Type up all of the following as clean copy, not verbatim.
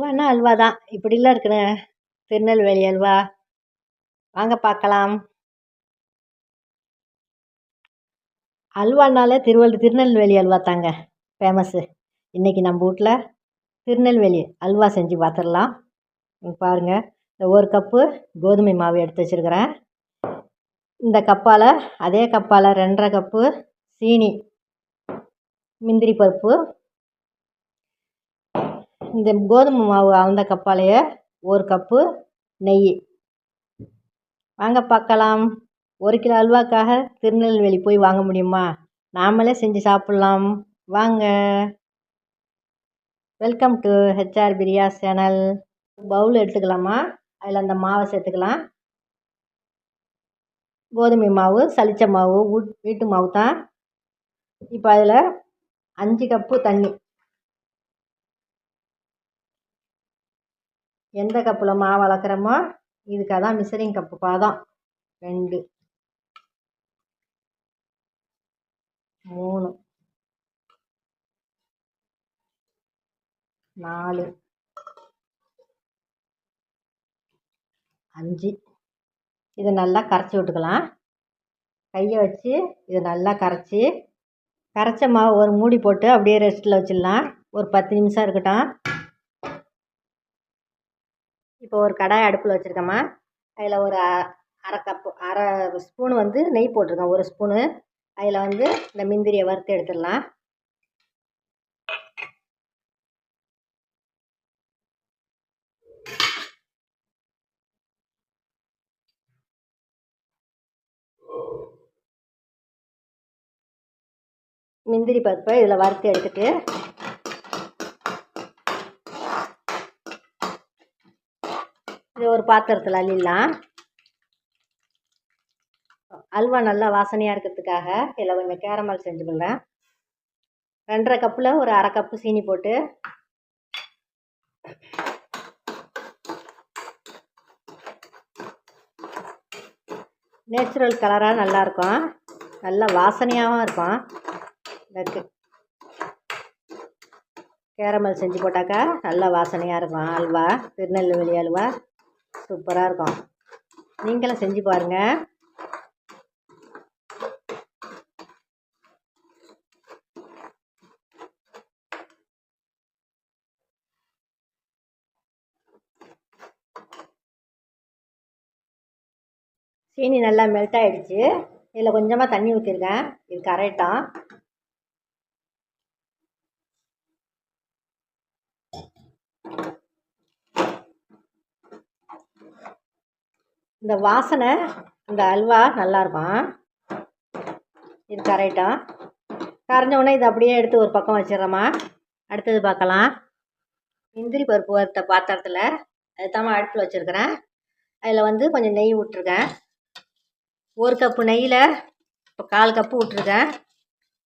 அல்வான்னா அல்வா தான். இப்படிலாம் இருக்குண்ணே திருநெல்வேலி அல்வா. வாங்க பார்க்கலாம். அல்வானாலே திருநெல்வேலி அல்வா தாங்க ஃபேமஸ்ஸு. இன்றைக்கி நம்ம வீட்டில் திருநெல்வேலி அல்வா செஞ்சு பார்த்துடலாம். பாருங்கள், இந்த 1 கப்பு கோதுமை மாவு எடுத்து வச்சுருக்கிறேன். இந்த கப்பால் அதே கப்பால் 2½ கப்பு சீனி, முந்திரி பருப்பு, இந்த கோதுமை மாவு அந்த கப்பாலேயே 1 கப்பு நெய். வாங்க பார்க்கலாம். 1 கிலோ அல்வாக்காக திருநெல்வேலி போய் வாங்க முடியுமா? நாமளே செஞ்சு சாப்பிட்லாம். வாங்க. Welcome to HR Priya's channel. Bowl எடுத்துக்கலாமா? அதில் அந்த மாவை சேர்த்துக்கலாம். கோதுமை மாவு, சலிச்ச மாவு, வீட்டு மாவு தான். இப்போ அதில் 5 கப்பு தண்ணி. எந்த கப்பில் மாவு அளக்குறோமோ இதுக்கு அதான் மிஷரிங் கப்பு பாதம். 2, 3, 4, 5. இதை நல்லா கரைச்சி விட்டுக்கலாம். கையை வச்சு இதை நல்லா கரைச்ச மாவு ஒரு மூடி போட்டு அப்படியே ரெஸ்ட்டில் வச்சிடலாம். ஒரு 10 நிமிஷம் இருக்கட்டும். இப்போ ஒரு கடாய் அடுப்பில் வச்சுருக்கோமா, அதில் ஒரு அரை ஸ்பூனு நெய் போட்டிருக்கேன். 1 ஸ்பூனு. அதில் இந்த முந்திரியை வறுத்து எடுத்துடலாம். முந்திரி பருப்பை இதில் வறுத்து எடுத்துட்டு இது ஒரு பாத்திரத்தில் அள்ளிடலாம். அல்வா நல்லா வாசனையாக இருக்கிறதுக்காக இதில் கொஞ்சம் கேரமல் செஞ்சுக்கலாம். 2½ கப்பில் ஒரு அரை கப்பு சீனி போட்டு நேச்சுரல் கலராக நல்லாயிருக்கும், நல்லா வாசனையாகவும் இருக்கும். இதுக்கு கேரமல் செஞ்சு போட்டாக்கா நல்லா வாசனையாக இருக்கும். அல்வா, திருநெல்வேலி அல்வா சூப்பராக இருக்கும். நீங்களும் செஞ்சு பாருங்கள். சீனி நல்லா மெல்ட் ஆகிடுச்சு. இதில் கொஞ்சமாக தண்ணி ஊற்றிருக்கேன். இது கரையட்டும். இந்த வாசனை இந்த அல்வா நல்லாயிருக்கும். இது கரையட்டும். கரைஞ்ச உடனே இதை அப்படியே எடுத்து ஒரு பக்கம் வச்சிடறோமா. அடுத்தது பார்க்கலாம். முந்திரி பருப்பு வறுத்த பாத்திரத்தில் அதுதான் அடுப்பில் வச்சுருக்கிறேன். அதில் கொஞ்சம் நெய் விட்ருக்கேன். 1 கப்பு நெய்யில் இப்போ 1/4 கப்பு விட்ருக்கேன்.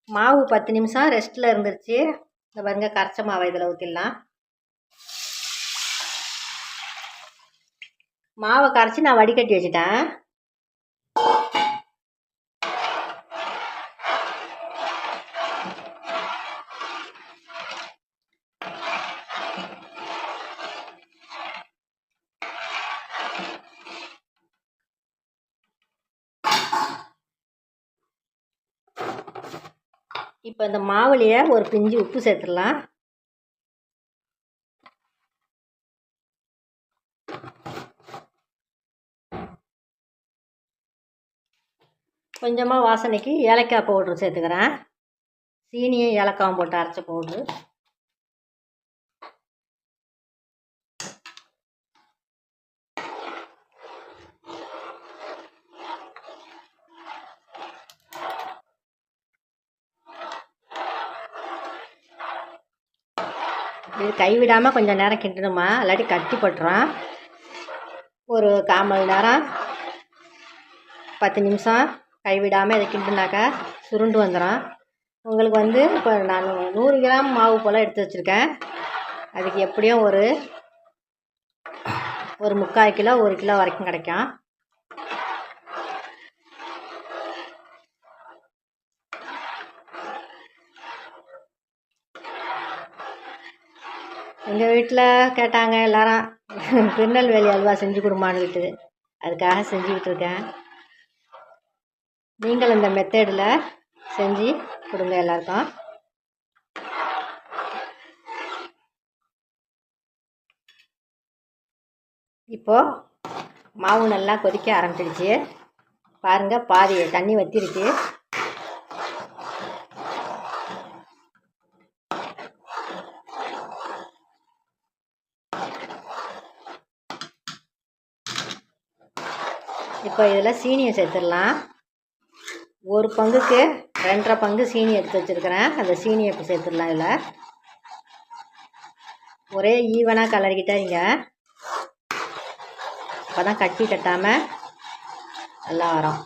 மாவு 10 நிமிஷம் ரெஸ்ட்டில் இருந்துருச்சு. இந்த பாருங்க, கரைச்ச மாவை இதில் ஊற்றிடலாம். மாவை கரைச்சி நான் வடிகட்டி வச்சுட்டேன். இப்போ இந்த மாவுலேயே ஒரு பிஞ்சு உப்பு சேர்த்துடலாம். கொஞ்சமாக வாசனைக்கு ஏலக்காய் பவுட்ரு சேர்த்துக்கிறேன். சீனியும் ஏலக்காயும் போட்டு அரைச்ச பவுட்ரு. இது கைவிடாமல் கொஞ்சம் நேரம் கிண்டணுமா, இல்லாட்டி கட்டி பட்டுரும். ஒரு 1/4 மணி நேரம் 10 நிமிஷம் கைவிடாமல் இதை கிண்டுனாக்கா சுருண்டு வந்துடும். உங்களுக்கு இப்போ நான் 100 கிராம் மாவு போல் எடுத்து வச்சுருக்கேன். அதுக்கு எப்படியும் ஒரு 3/4 கிலோ 1 கிலோ வரைக்கும் கிடைக்கும். எங்கள் வீட்டில் கேட்டாங்க எல்லாரும் திருநெல்வேலி அல்வா செஞ்சு கொடுமான்னுக்கிட்டு, அதுக்காக செஞ்சுக்கிட்டு இருக்கேன். நீங்கள் இந்த மெத்தடில் செஞ்சு கொடுங்க எல்லாருக்கும். இப்போது மாவு நல்லா கொதிக்க ஆரம்பிச்சிடுச்சு பாருங்கள். பாதி தண்ணி வற்றிருக்கு. இப்போ இதில் சீனியை சேர்த்துடலாம். ஒரு பங்குக்கு 2.5 பங்கு சீனி எடுத்து வச்சுருக்கிறேன். அந்த சீனியை இப்போ சேர்த்துடலாம். இதில் ஒரே ஈவனாக கலரிக்கிட்டே இருங்க, அப்போ தான் கட்டி கட்டாமல் நல்லா வரும்.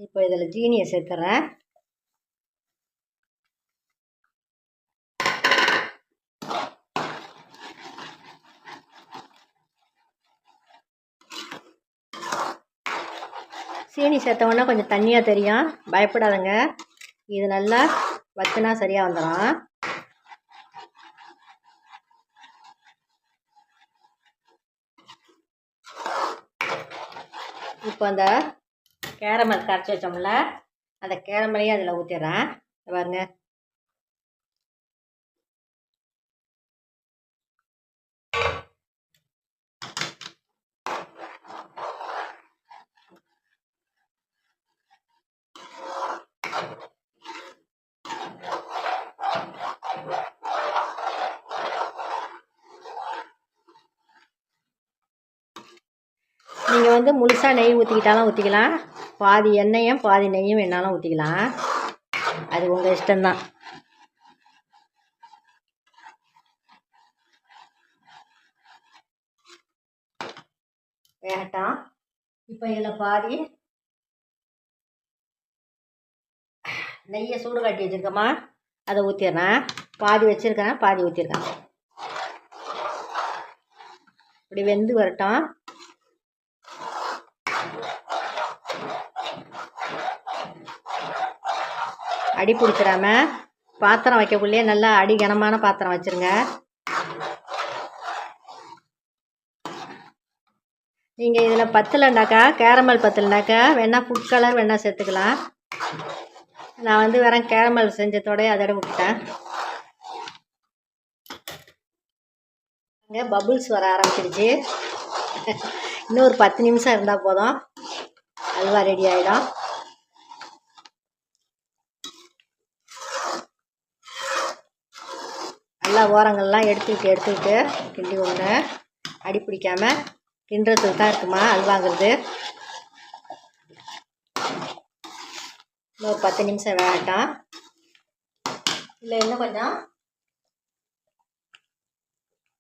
இப்போ இதில் ஜீனியை சேர்த்துறேன். சீனி சேர்த்தோன்னா கொஞ்சம் தண்ணியாக தெரியும், பயப்படாதங்க. இது நல்லா வச்சுனா சரியாக வந்துடும். இப்போ அந்த கேரமல் கரைச்சி வச்சோம்ல, அந்த கேரமலையும் அதில் ஊற்றிடுறேன். பாருங்க, நீங்கள் வந்து முழுசாக நெய் ஊற்றிக்கிட்டாலும் ஊற்றிக்கலாம், பாதி எண்ணெயும் பாதி நெய்யும் வேணாலும் ஊற்றிக்கலாம். அது உங்கள் இஷ்டம்தான். வேகட்டும். இப்போ இதில் பாதி நெய்யை சூடு காட்டி வச்சுருக்கோமா, அதை ஊற்றிடுறேன். பாதி வச்சுருக்கேன், பாதி ஊற்றிருக்கேன். இப்படி வெந்து வரட்டும். அடி பிடிச்சிடாம பாத்திரம் வைக்கக்குள்ளேயே நல்லா அடி கனமான பாத்திரம் வச்சுருங்க. நீங்கள் இதில் பத்தலைண்டாக்கா, கேரமல் பத்தலைண்டாக்கா வேணால் ஃபுட் கலர் வேணால் சேர்த்துக்கலாம். நான் வந்து வெறும் கேரமல் செஞ்சதோடய அதோட விட்டுட்டேன். இங்கே பபுள்ஸ் வர ஆரம்பிச்சிடுச்சு. இன்னும் ஒரு 10 நிமிஷம் இருந்தால் போதும், அல்வா ரெடி ஆகிடும். நல்லா ஓரங்கள்லாம் எடுத்துக்கிட்டு கிண்டி விடுங்க. அடி பிடிக்காமல் கிண்டுறதுக்கு தான் இருக்குமா அல்வாங்கிறது. இன்னும் 10 நிமிஷம் வேகட்டும். இல்லை இன்னும் கொஞ்சம்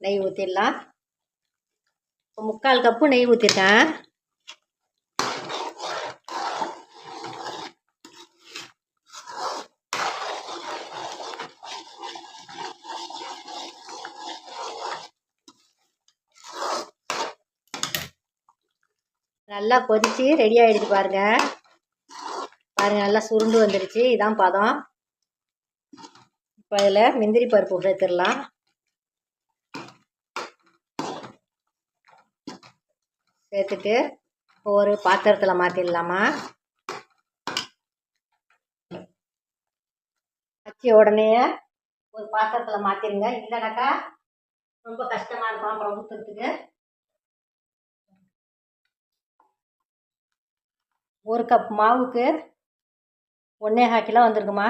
நெய் ஊற்றிடலாம். இப்போ 3/4 கப்பு நெய் ஊற்றிருக்கேன். நல்லா கொதித்து ரெடி ஆகிடுச்சு பாருங்கள். நல்லா சுருண்டு வந்துடுச்சு. இதான் பதம். இப்போ அதில் முந்திரி பருப்பு சேர்த்துடலாம். சேர்த்துட்டு ஒரு பாத்திரத்தில் மாற்றிடலாமா. வச்ச உடனே ஒரு பாத்திரத்தில் மாற்றிடுங்க, இல்லைனாக்கா ரொம்ப கஷ்டமாக இருக்கும் அப்புறம் ஊற்றுறதுக்கு. 1 கப் மாவுக்கு 1.25 கிலோ வந்திருக்குமா.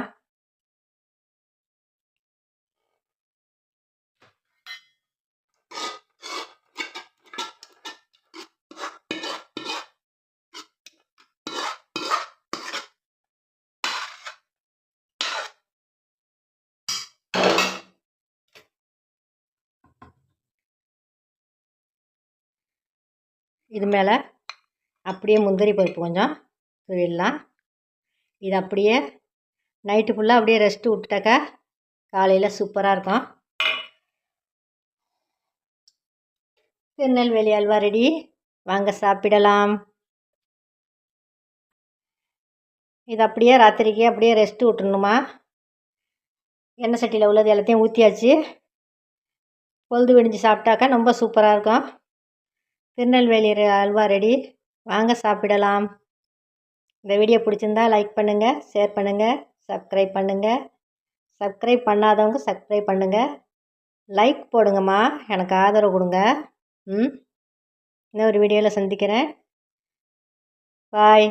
இது மேலே அப்படியே முந்திரி பருப்பு கொஞ்சம் தூவிடலாம். இது அப்படியே நைட்டு ஃபுல்லாக அப்படியே ரெஸ்ட்டு விட்டுட்டாக்கா காலையில் சூப்பராக இருக்கும். திருநெல்வேலி அல்வா ரெடி. வாங்க சாப்பிடலாம். இது அப்படியே ராத்திரிக்கு அப்படியே ரெஸ்ட்டு விட்டுணுமா. எண்ணெய் சட்டியில் உள்ளது எல்லாத்தையும் ஊற்றியாச்சு. பொழுது விடிஞ்சு சாப்பிட்டாக்கா ரொம்ப சூப்பராக இருக்கும். திருநெல்வேலி அல்வா ரெடி. வாங்க சாப்பிடலாம். இந்த வீடியோ பிடிச்சிருந்தா லைக் பண்ணுங்கள், ஷேர் பண்ணுங்கள், சப்ஸ்கிரைப் பண்ணுங்கள். சப்ஸ்கிரைப் பண்ணாதவங்க சப்ஸ்கிரைப் பண்ணுங்கள். லைக் போடுங்கம்மா, எனக்கு ஆதரவு கொடுங்க. இன்னொரு வீடியோவில் சந்திக்கிறேன். பாய்.